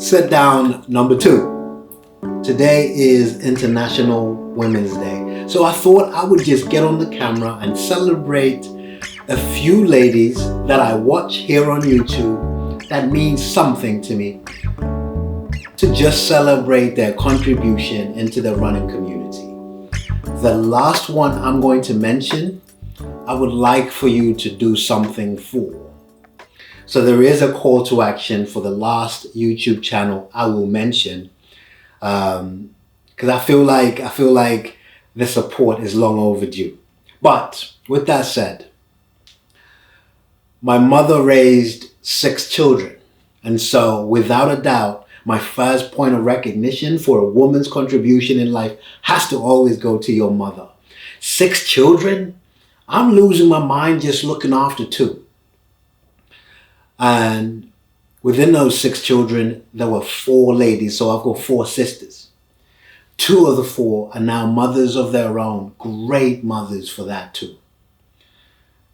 Sit down number 2. Today is International Women's Day. So I thought I would just get on the camera and celebrate a few ladies that I watch here on YouTube that means something to me, to just celebrate their contribution into the running community. The last one I'm going to mention, I would like for you to do something for. So there is a call to action for the last YouTube channel I will mention, because I feel like the support is long overdue. But with that said, my mother raised 6 children, and so without a doubt, my first point of recognition for a woman's contribution in life has to always go to your mother. 6 children? I'm losing my mind just looking after 2. And within those 6 children, there were 4 ladies, so I've got 4 sisters. 2 of the 4 are now mothers of their own, great mothers for that too.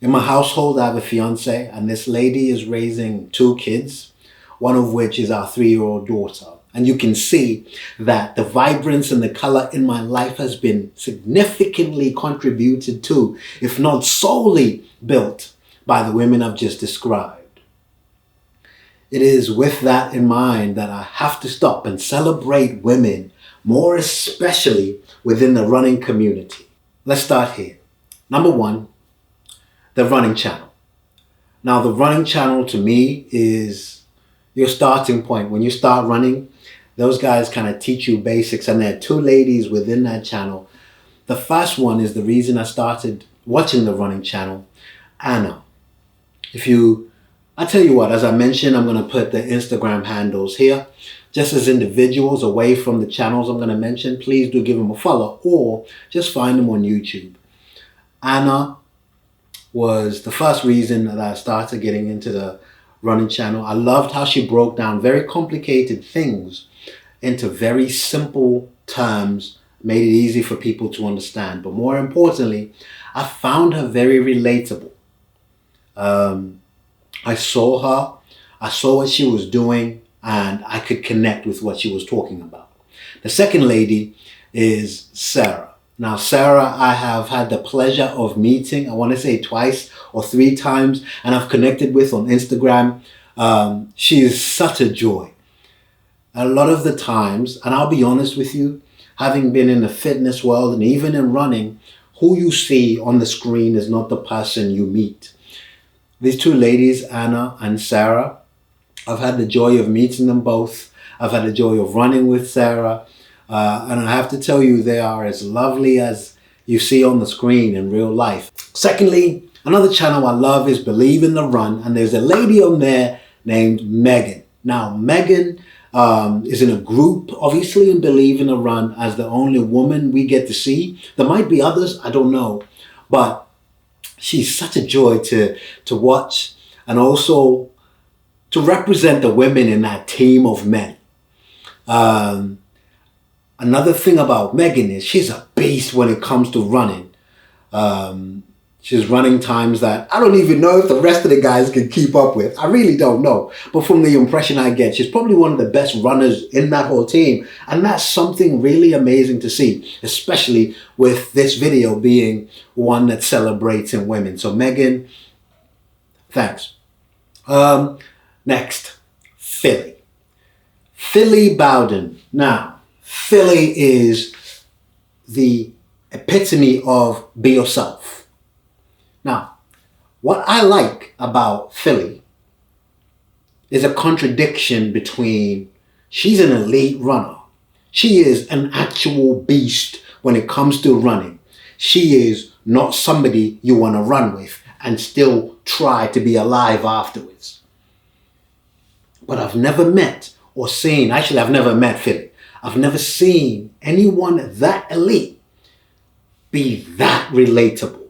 In my household, I have a fiance, and this lady is raising 2 kids, one of which is our 3-year-old daughter. And you can see that the vibrance and the color in my life has been significantly contributed to, if not solely built by the women I've just described. It is with that in mind that I have to stop and celebrate women, more especially within the running community. Let's start here. Number 1, the running channel. Now, the running channel to me is your starting point. When you start running, those guys kind of teach you basics, and there are 2 ladies within that channel. The first one is the reason I started watching the running channel, Anna. I tell you what, as I mentioned, I'm going to put the Instagram handles here. Just as individuals away from the channels I'm going to mention, please do give them a follow or just find them on YouTube. Anna was the first reason that I started getting into the running channel. I loved how she broke down very complicated things into very simple terms, made it easy for people to understand. But more importantly, I found her very relatable. I saw her, I saw what she was doing, and I could connect with what she was talking about. The second lady is Sarah. Now, Sarah, I have had the pleasure of meeting, I want to say 2 or 3 times, and I've connected with on Instagram. She is such a joy. A lot of the times, and I'll be honest with you, having been in the fitness world and even in running, who you see on the screen is not the person you meet. These 2 ladies, Anna and Sarah, I've had the joy of meeting them both. I've had the joy of running with Sarah. And I have to tell you, they are as lovely as you see on the screen in real life. Secondly, another channel I love is Believe in the Run. And there's a lady on there named Meaghan. Now, Meaghan is in a group, obviously, in Believe in the Run as the only woman we get to see. There might be others, I don't know. But she's such a joy to watch, and also to represent the women in that team of men. Another thing about Meaghan is she's a beast when it comes to running. She's running times that I don't even know if the rest of the guys can keep up with. I really don't know. But from the impression I get, she's probably one of the best runners in that whole team. And that's something really amazing to see, especially with this video being one that celebrates in women. So Meaghan, thanks. Next, Philly. Philly Bowden. Now, Philly is the epitome of be yourself. Now, what I like about Philly is a contradiction between she's an elite runner. She is an actual beast when it comes to running. She is not somebody you want to run with and still try to be alive afterwards. But I've never met or seen, actually I've never met Philly. I've never seen anyone that elite be that relatable.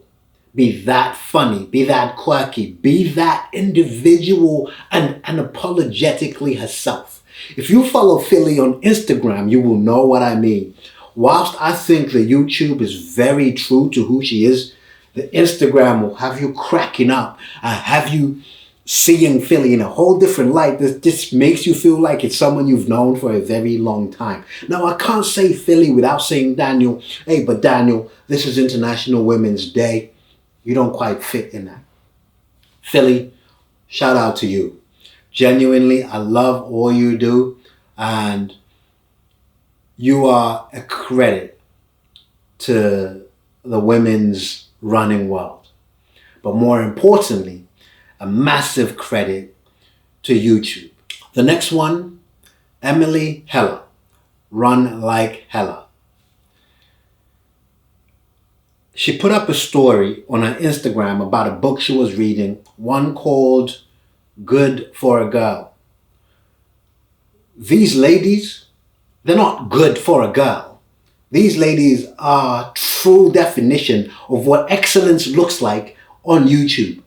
Be that funny, be that quirky, be that individual and unapologetically herself. If you follow Philly on Instagram, you will know what I mean. Whilst I think the YouTube is very true to who she is, the Instagram will have you cracking up, have you seeing Philly in a whole different light. This just makes you feel like it's someone you've known for a very long time. Now, I can't say Philly without saying Daniel. Hey, but Daniel, this is International Women's Day. You don't quite fit in that. Philly, shout out to you. Genuinely, I love all you do, and you are a credit to the women's running world. But more importantly, a massive credit to YouTube. The next one, Emily Heller, Run Like Hella. She put up a story on her Instagram about a book she was reading, one called Good for a Girl. These ladies, they're not good for a girl. These ladies are true definition of what excellence looks like on YouTube.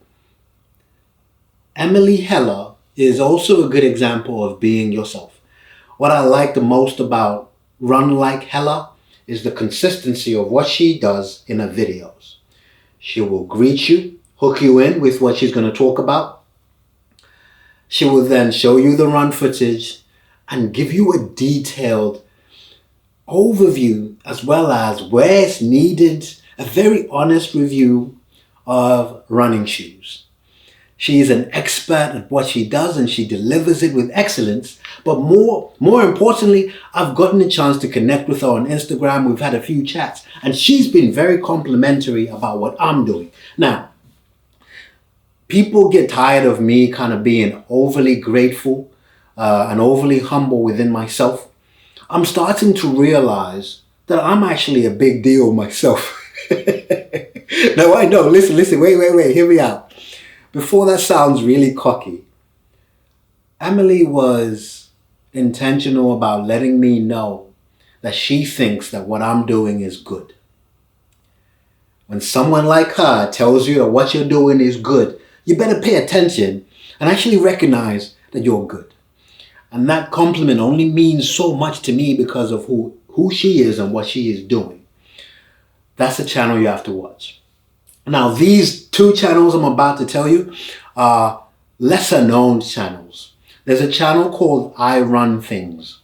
Emily Heller is also a good example of being yourself. What I like the most about Run Like Hella is the consistency of what she does in her videos. She will greet you, hook you in with what she's going to talk about. She will then show you the run footage and give you a detailed overview as well as where it's needed, a very honest review of running shoes. She is an expert at what she does and she delivers it with excellence. But more importantly, I've gotten a chance to connect with her on Instagram. We've had a few chats and she's been very complimentary about what I'm doing. Now, people get tired of me kind of being overly grateful and overly humble within myself. I'm starting to realize that I'm actually a big deal myself. No, I know. Listen, wait, hear me out. Before that sounds really cocky, Emily was intentional about letting me know that she thinks that what I'm doing is good. When someone like her tells you that what you're doing is good, you better pay attention and actually recognize that you're good. And that compliment only means so much to me because of who she is and what she is doing. That's a channel you have to watch. Now, these two channels I'm about to tell you are lesser known channels. There's a channel called I Run Things.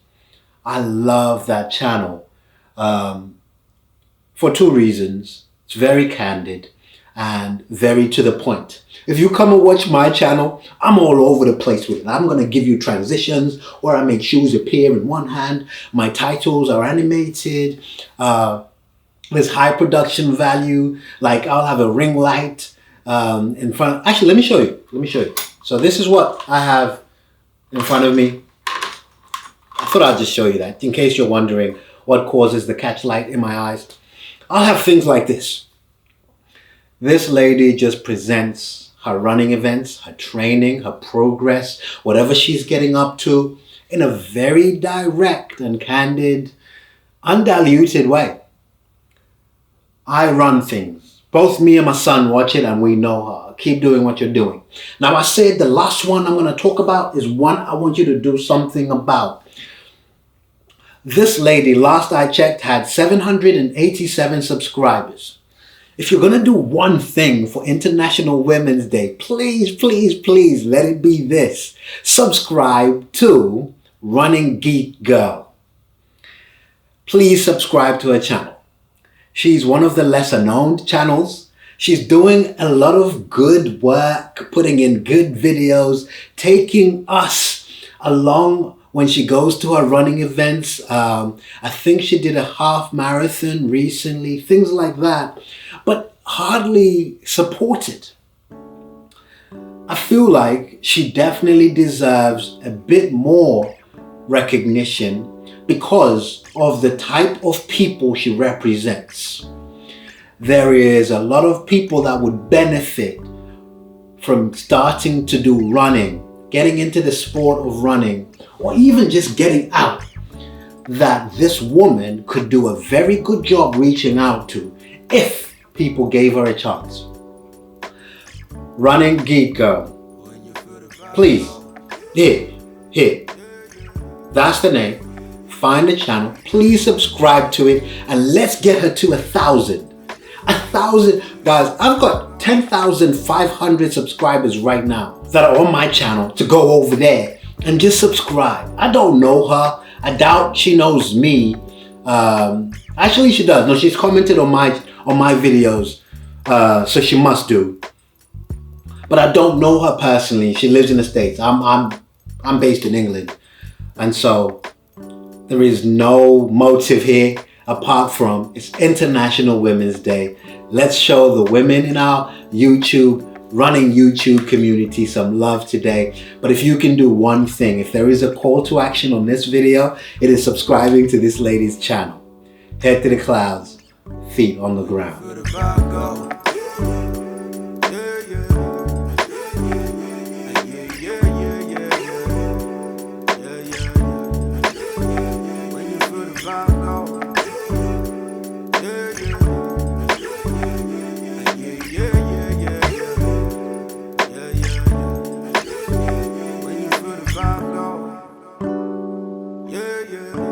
I love that channel for two reasons. It's very candid and very to the point. If you come and watch my channel, I'm all over the place with it. I'm going to give you transitions where I make shoes appear in one hand. My titles are animated. There's high production value. Like I'll have a ring light in front. Actually, let me show you. So this is what I have in front of me. I thought I'd just show you that in case you're wondering what causes the catch light in my eyes. I'll have things like this. This lady just presents her running events, her training, her progress, whatever she's getting up to in a very direct and candid, undiluted way. I Run Things. Both me and my son watch it and we know her. Keep doing what you're doing. Now I said the last one I'm going to talk about is one I want you to do something about. This lady, last I checked, had 787 subscribers. If you're going to do one thing for International Women's Day, please let it be this. Subscribe to Running Geek Girl. Please subscribe to her channel. She's one of the lesser known channels. She's doing a lot of good work, putting in good videos, taking us along when she goes to her running events. I think she did a half marathon recently, things like that, but hardly supported. I feel like she definitely deserves a bit more recognition because of the type of people she represents. There is a lot of people that would benefit from starting to do running, getting into the sport of running, or even just getting out, that this woman could do a very good job reaching out to if people gave her a chance. Running Geek Girl. Please, here. That's the name. Find the channel. Please subscribe to it and let's get her to 1,000. 1,000. Guys, I've got 10,500 subscribers right now that are on my channel to go over there and just subscribe. I don't know her. I doubt she knows me. Actually, she does. No, she's commented on my videos, so she must do. But I don't know her personally. She lives in the States. I'm based in England, and so there is no motive here apart from it's International Women's Day. Let's show the women in our running YouTube community some love today. But if you can do one thing, if there is a call to action on this video, it is subscribing to this lady's channel. Head to the clouds, feet on the ground. Yeah.